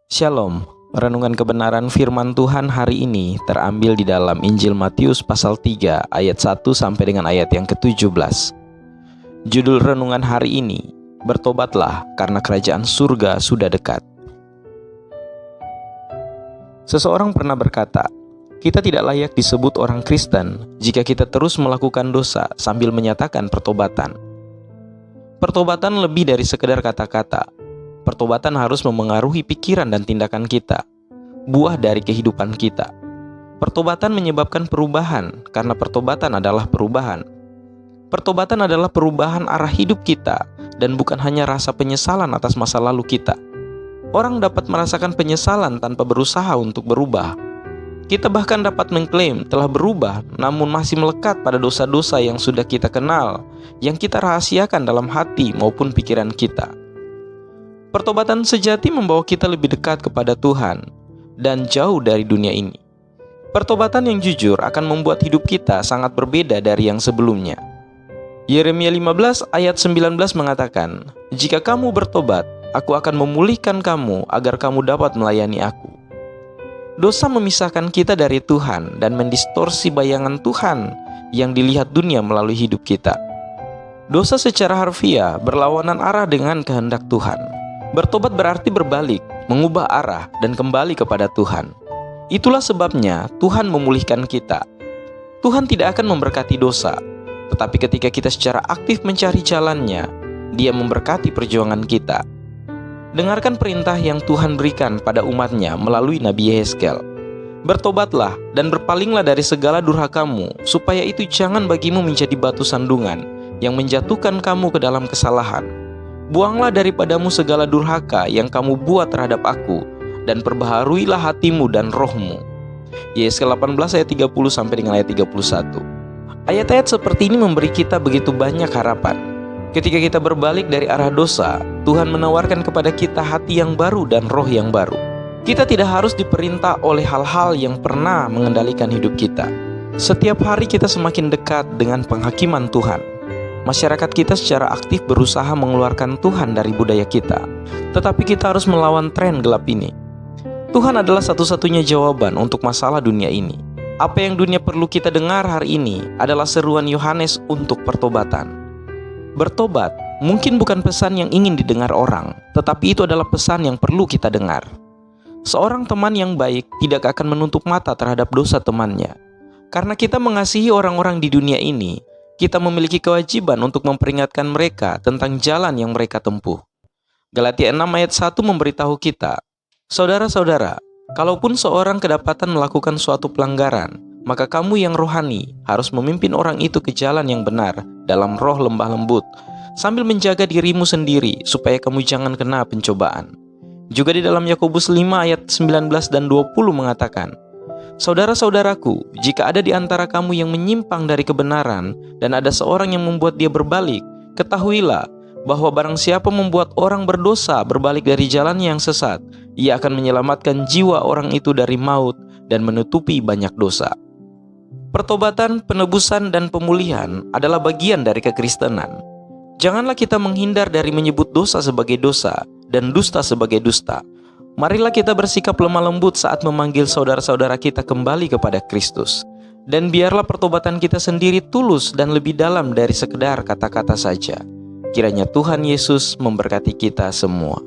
Shalom, renungan kebenaran firman Tuhan hari ini terambil di dalam Injil Matius pasal 3 ayat 1 sampai dengan ayat yang ke-17. Judul renungan hari ini, bertobatlah karena kerajaan surga sudah dekat. Seseorang pernah berkata, kita tidak layak disebut orang Kristen jika kita terus melakukan dosa sambil menyatakan pertobatan. Pertobatan lebih dari sekedar kata-kata. Pertobatan harus memengaruhi pikiran dan tindakan kita, buah dari kehidupan kita. Pertobatan menyebabkan perubahan, karena pertobatan adalah perubahan. Pertobatan adalah perubahan arah hidup kita, dan bukan hanya rasa penyesalan atas masa lalu kita. Orang dapat merasakan penyesalan tanpa berusaha untuk berubah. Kita bahkan dapat mengklaim telah berubah, namun masih melekat pada dosa-dosa yang sudah kita kenal, yang kita rahasiakan dalam hati maupun pikiran kita. Pertobatan sejati membawa kita lebih dekat kepada Tuhan dan jauh dari dunia ini. Pertobatan yang jujur akan membuat hidup kita sangat berbeda dari yang sebelumnya. Yeremia 15 ayat 19 mengatakan, "Jika kamu bertobat, aku akan memulihkan kamu agar kamu dapat melayani aku." Dosa memisahkan kita dari Tuhan dan mendistorsi bayangan Tuhan yang dilihat dunia melalui hidup kita. Dosa secara harfiah berlawanan arah dengan kehendak Tuhan. Bertobat berarti berbalik, mengubah arah, dan kembali kepada Tuhan. Itulah sebabnya Tuhan memulihkan kita. Tuhan tidak akan memberkati dosa, tetapi ketika kita secara aktif mencari jalannya, Dia memberkati perjuangan kita. Dengarkan perintah yang Tuhan berikan pada umatnya melalui Nabi Yehezkel. Bertobatlah dan berpalinglah dari segala durhakamu, supaya itu jangan bagimu menjadi batu sandungan yang menjatuhkan kamu ke dalam kesalahan. Buanglah daripadamu segala durhaka yang kamu buat terhadap aku, dan perbaharuilah hatimu dan rohmu. Yehezkel 18 ayat 30 sampai dengan ayat 31. Ayat-ayat seperti ini memberi kita begitu banyak harapan. Ketika kita berbalik dari arah dosa, Tuhan menawarkan kepada kita hati yang baru dan roh yang baru. Kita tidak harus diperintah oleh hal-hal yang pernah mengendalikan hidup kita. Setiap hari kita semakin dekat dengan penghakiman Tuhan. Masyarakat kita secara aktif berusaha mengeluarkan Tuhan dari budaya kita, tetapi kita harus melawan tren gelap ini. Tuhan adalah satu-satunya jawaban untuk masalah dunia ini. Apa yang dunia perlu kita dengar hari ini adalah seruan Yohanes untuk pertobatan. Bertobat mungkin bukan pesan yang ingin didengar orang, tetapi itu adalah pesan yang perlu kita dengar. Seorang teman yang baik tidak akan menutup mata terhadap dosa temannya. Karena kita mengasihi orang-orang di dunia ini, kita memiliki kewajiban untuk memperingatkan mereka tentang jalan yang mereka tempuh. Galatia 6 ayat 1 memberitahu kita, saudara-saudara, kalaupun seorang kedapatan melakukan suatu pelanggaran, maka kamu yang rohani harus memimpin orang itu ke jalan yang benar dalam roh lemah lembut, sambil menjaga dirimu sendiri supaya kamu jangan kena pencobaan. Juga di dalam Yakobus 5 ayat 19 dan 20 mengatakan, saudara-saudaraku, jika ada di antara kamu yang menyimpang dari kebenaran dan ada seorang yang membuat dia berbalik, ketahuilah bahwa barang siapa membuat orang berdosa berbalik dari jalan yang sesat, ia akan menyelamatkan jiwa orang itu dari maut dan menutupi banyak dosa. Pertobatan, penebusan, dan pemulihan adalah bagian dari kekristenan. Janganlah kita menghindar dari menyebut dosa sebagai dosa dan dusta sebagai dusta. Marilah kita bersikap lemah lembut saat memanggil saudara-saudara kita kembali kepada Kristus. Dan biarlah pertobatan kita sendiri tulus dan lebih dalam dari sekedar kata-kata saja. Kiranya Tuhan Yesus memberkati kita semua.